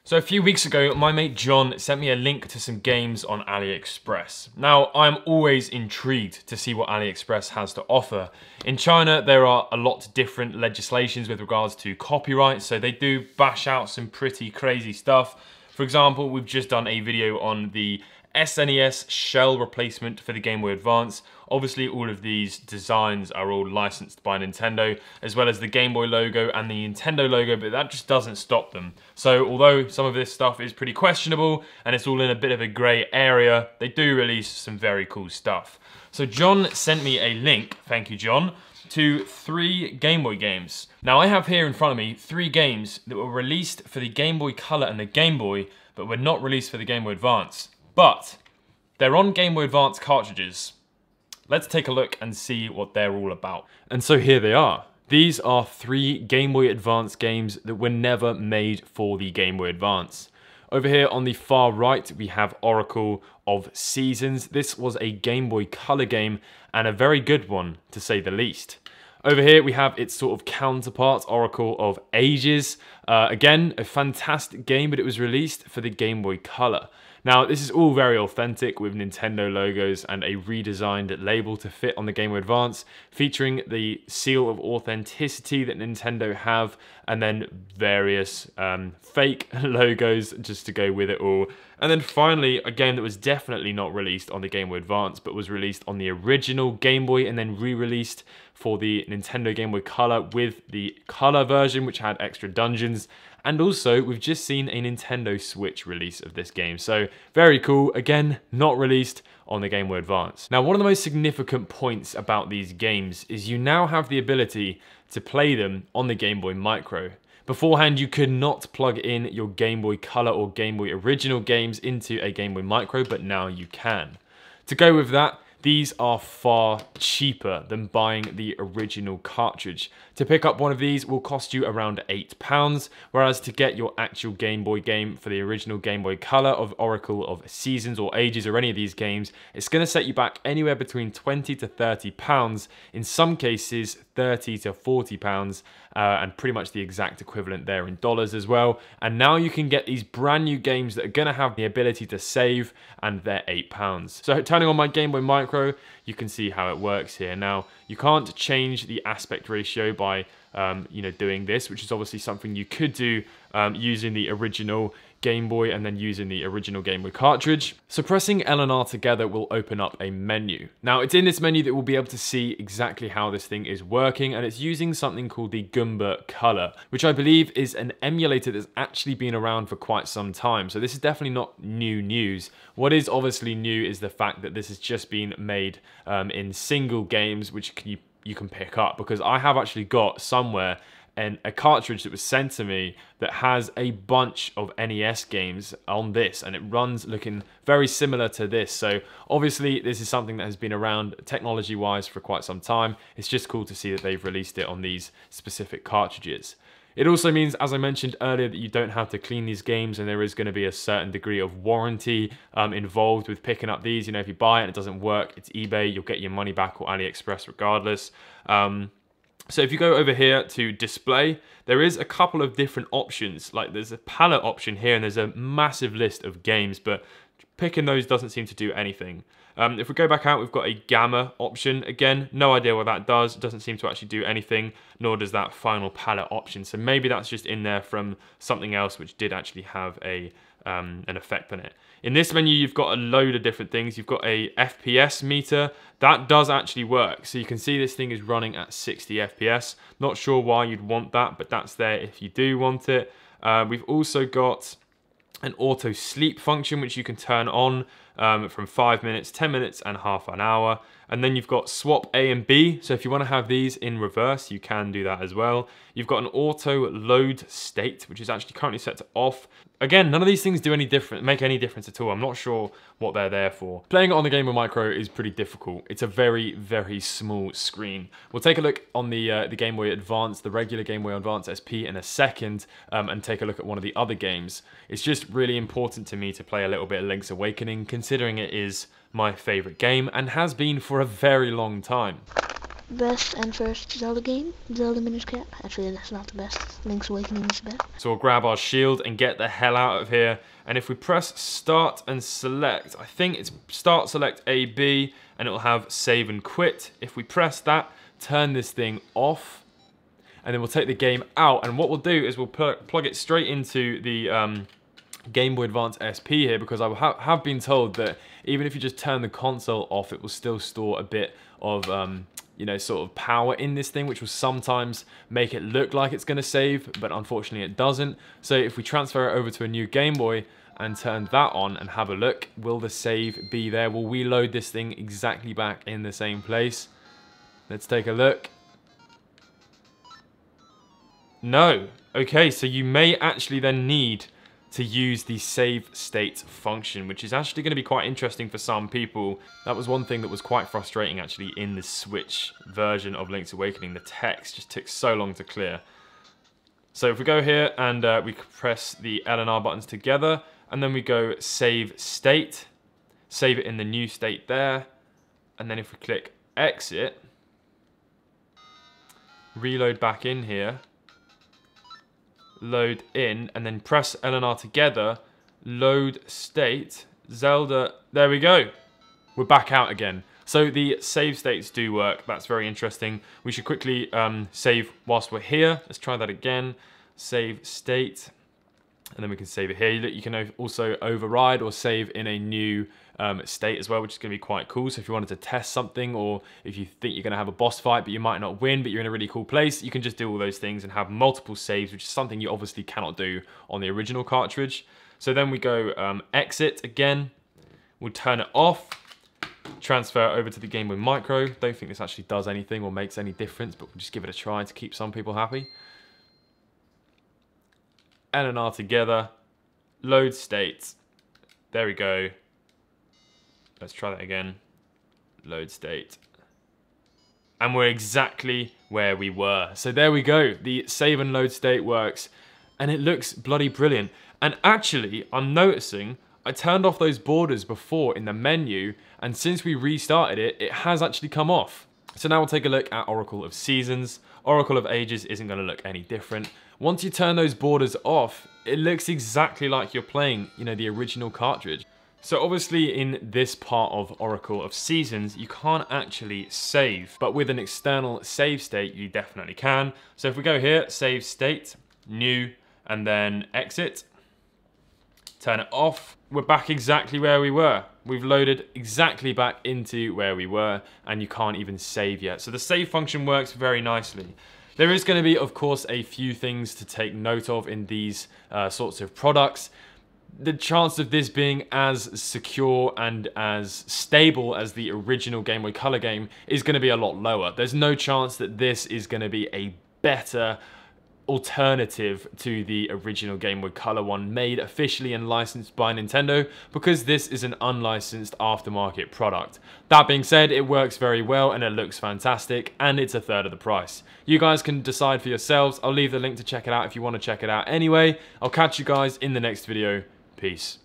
So a few weeks ago, my mate John sent me a link to some games on AliExpress. Now, I'm always intrigued to see what AliExpress has to offer. In China, there are a lot of different legislations with regards to copyright, so they do bash out some pretty crazy stuff. For example, we've just done a video on the SNES shell replacement for the Game Boy Advance. Obviously, all of these designs are all licensed by Nintendo, as well as the Game Boy logo and the Nintendo logo, but that just doesn't stop them. So although some of this stuff is pretty questionable and it's all in a bit of a grey area, they do release some very cool stuff. So John sent me a link, thank you John, to 3 Game Boy games. Now I have here in front of me 3 games that were released for the Game Boy Color and the Game Boy, but were not released for the Game Boy Advance. But they're on Game Boy Advance cartridges. Let's take a look and see what they're all about. And so here they are. These are 3 Game Boy Advance games that were never made for the Game Boy Advance. Over here on the far right, we have Oracle of Seasons. This was a Game Boy Color game and a very good one, to say the least. Over here, we have its sort of counterpart, Oracle of Ages. Again, a fantastic game, but it was released for the Game Boy Color. Now, this is all very authentic with Nintendo logos and a redesigned label to fit on the Game Boy Advance, featuring the seal of authenticity that Nintendo have, and then various fake logos just to go with it all. And then finally, a game that was definitely not released on the Game Boy Advance, but was released on the original Game Boy and then re-released for the Nintendo Game Boy Color with the Color version, which had extra dungeons. And also, we've just seen a Nintendo Switch release of this game. So, very cool. Again, not released on the Game Boy Advance. Now, one of the most significant points about these games is you now have the ability to play them on the Game Boy Micro. Beforehand, you could not plug in your Game Boy Color or Game Boy Original games into a Game Boy Micro, but now you can. To go with that, these are far cheaper than buying the original cartridge. To pick up one of these will cost you around £8, whereas to get your actual Game Boy game for the original Game Boy Color of Oracle of Seasons or Ages or any of these games, it's going to set you back anywhere between £20 to £30, in some cases £30 to £40, and pretty much the exact equivalent there in dollars as well. And now you can get these brand new games that are going to have the ability to save, and they're £8. So turning on my Game Boy Micro, you can see how it works here. Now, you can't change the aspect ratio by doing this, which is obviously something you could do using the original Game Boy and then using the original Game Boy cartridge. So pressing L and R together will open up a menu. Now, it's in this menu that we'll be able to see exactly how this thing is working, and it's using something called the Goomba Color, which I believe is an emulator that's actually been around for quite some time. So this is definitely not new news. What is obviously new is the fact that this has just been made in single games, which you can pick up, because I have actually got somewhere and a cartridge that was sent to me that has a bunch of NES games on this, and it runs looking very similar to this. So obviously this is something that has been around technology wise for quite some time. It's just cool to see that they've released it on these specific cartridges. It also means, as I mentioned earlier, that you don't have to clean these games, and there is going to be a certain degree of warranty involved with picking up these. You know, if you buy it and it doesn't work, it's eBay, you'll get your money back, or AliExpress regardless. So if you go over here to display, there is a couple of different options. Like there's a palette option here, and there's a massive list of games, but picking those doesn't seem to do anything. If we go back out, we've got a gamma option. Again, no idea what that does. It doesn't seem to actually do anything, nor does that final palette option. So maybe that's just in there from something else which did actually have an effect on it. In this menu, you've got a load of different things. You've got a FPS meter. That does actually work. So you can see this thing is running at 60 FPS. Not sure why you'd want that, but that's there if you do want it. We've also got an auto sleep function, which you can turn on from 5 minutes, 10 minutes, and half an hour. And then you've got swap A and B. So if you want to have these in reverse, you can do that as well. You've got an auto load state, which is actually currently set to off. Again, none of these things do make any difference at all. I'm not sure what they're there for. Playing it on the Game Boy Micro is pretty difficult. It's a very, very small screen. We'll take a look on the Game Boy Advance, the regular Game Boy Advance SP in a second, and take a look at one of the other games. It's just really important to me to play a little bit of Link's Awakening, considering it is my favorite game and has been for a very long time. best and first Zelda game, Zelda Minish Cap. Actually, that's not the best. Link's Awakening is the best. So we'll grab our shield and get the hell out of here. And if we press start and select, I think it's start, select A, B, and it'll have save and quit. If we press that, turn this thing off, and then we'll take the game out. And what we'll do is we'll plug it straight into the Game Boy Advance SP here, because I have been told that even if you just turn the console off, it will still store a bit of you know, sort of power in this thing, which will sometimes make it look like it's going to save, but unfortunately it doesn't. So if we transfer it over to a new Game Boy and turn that on and have a look, will the save be there? Will we load this thing exactly back in the same place? Let's take a look. No. Okay, so you may actually then need to use the save state function, which is actually going to be quite interesting for some people. That was one thing that was quite frustrating actually in the Switch version of Link's Awakening. The text just took so long to clear. So if we go here and we press the L and R buttons together, and then we go save state, save it in the new state there, and then if we click exit, reload back in here, load in, and then press L and R together, load state, Zelda, there we go. We're back out again. So the save states do work. That's very interesting. We should quickly save whilst we're here. Let's try that again. Save state, and then we can save it here. You can also override or save in a new state as well, which is going to be quite cool. So if you wanted to test something, or if you think you're going to have a boss fight but you might not win, but you're in a really cool place, you can just do all those things and have multiple saves, which is something you obviously cannot do on the original cartridge. So then we go exit again. We'll turn it off, transfer it over to the Game Boy Micro. Don't think this actually does anything or makes any difference, but we'll just give it a try to keep some people happy. L and R together, load state. There we go. Let's try that again. Load state. And we're exactly where we were. So there we go. The save and load state works. And it looks bloody brilliant. And actually, I'm noticing I turned off those borders before in the menu. And since we restarted it, it has actually come off. So now we'll take a look at Oracle of Seasons. Oracle of Ages isn't going to look any different. Once you turn those borders off, it looks exactly like you're playing, you know, the original cartridge. So obviously in this part of Oracle of Seasons, you can't actually save, but with an external save state, you definitely can. So if we go here, save state, new, and then exit, turn it off, we're back exactly where we were. We've loaded exactly back into where we were, and you can't even save yet. So the save function works very nicely. There is going to be, of course, a few things to take note of in these sorts of products. The chance of this being as secure and as stable as the original Game Boy Color game is going to be a lot lower. There's no chance that this is going to be a better alternative to the original Game Boy Color one made officially and licensed by Nintendo, because this is an unlicensed aftermarket product. That being said, it works very well and it looks fantastic, and it's a third of the price. You guys can decide for yourselves. I'll leave the link to check it out if you want to check it out anyway. I'll catch you guys in the next video. Peace.